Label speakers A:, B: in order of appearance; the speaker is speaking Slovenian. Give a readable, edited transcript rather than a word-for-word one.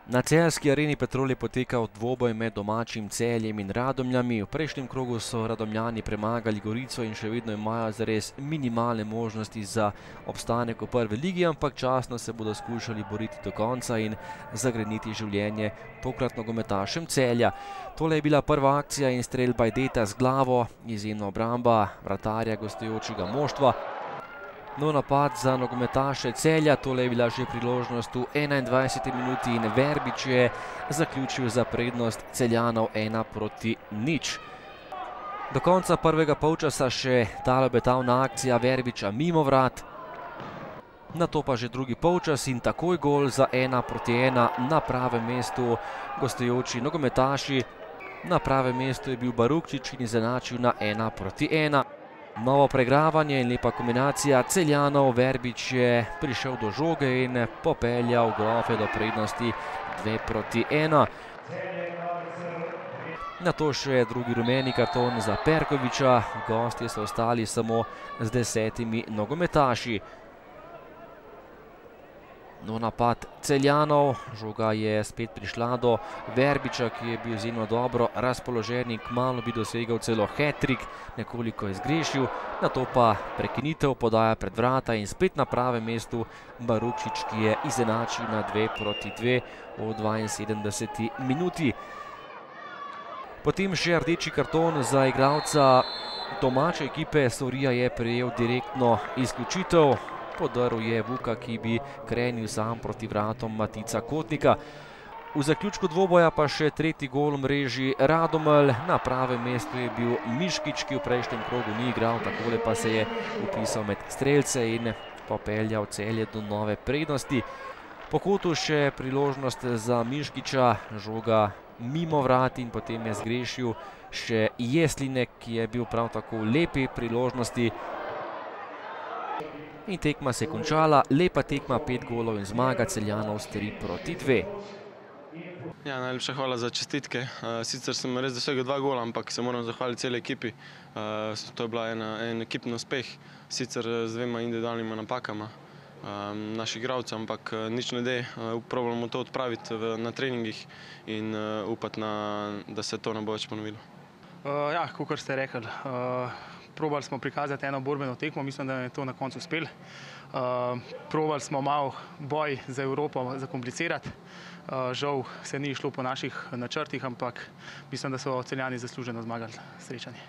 A: Na celjski areni Petrol je potekal dvoboj med domačim Celjem in Radomljami. V prejšnjem krogu so Radomljani premagali Gorico in še vedno imajo zares minimalne možnosti za obstanek v prvi ligi, ampak častno se bodo skušali boriti do konca in zagreniti življenje tokrat nogometašem Celja. Tole je bila prva akcija in strel Bajdeta z glavo, izjemna obramba vratarja gostujočega moštva. No, napad za nogometaše Celja, tole je bila že priložnost v 21. minuti in Verbič je zaključil za prednost Celjanov 1:0. Do konca prvega polčasa še ta obetavna akcija Verbiča mimo vrat. Nato pa že drugi polčas in takoj gol za 1:1 na pravem mestu gostujoči nogometaši. Na pravem mestu je bil Barukčič in izenačil na 1:1. Novo preigravanje in lepa kombinacija Celjanov. Verbič je prišel do žoge in popeljal grofe do prednosti 2:1. Nato še drugi rumeni karton za Perkoviča. Gostje so ostali samo z 10 nogometaši. No, napad Celjanov, žoga je spet prišla do Verbiča, ki je bil izjemno dobro razpoložen in kmalu bi dosegal celo hat-trick, nekoliko je zgrešil, nato pa prekinitev, podaja pred vrata in spet na pravem mestu Barukčič, ki je izenačil na 2:2 v 72. minuti. Potem še rdeči karton za igralca domače ekipe. Sorija je prejel direktno izključitev. Podrl je Vuka, ki bi krenil sam proti vratom Matica Kotnika. V zaključku dvoboja pa še tretji gol v mreži Radomelj. Na pravem mestu je bil Miškič, ki v prejšnjem krogu ni igral, takole pa se je vpisal med strelce in popeljal Celje do nove prednosti. Po kotu še priložnost za Miškiča, žoga mimo vrat in potem je zgrešil še Jeslinek, ki je bil prav tako v lepi priložnosti. In tekma se je končala, lepa tekma, 5 golov in zmaga Celjanov s 3:2.
B: Ja, najlepša hvala za čestitke. Sicer sem res dosegel 2 gola, ampak se moram zahvaliti celi ekipi. To je bila en ekipni uspeh, sicer z 2 individualnima napakama naših igralcev, ampak nič ne de. Probamo to odpraviti na treningih in upati, da se to ne bo več ponovilo.
C: Ja, kakor ste rekli, probali smo prikazati eno borbeno tekmo, mislim, da je to na koncu uspelo. Probali smo malo boj za Evropo zakomplicirati. Žal se ni šlo po naših načrtih, ampak mislim, da so Celjani zasluženo zmagali srečanje.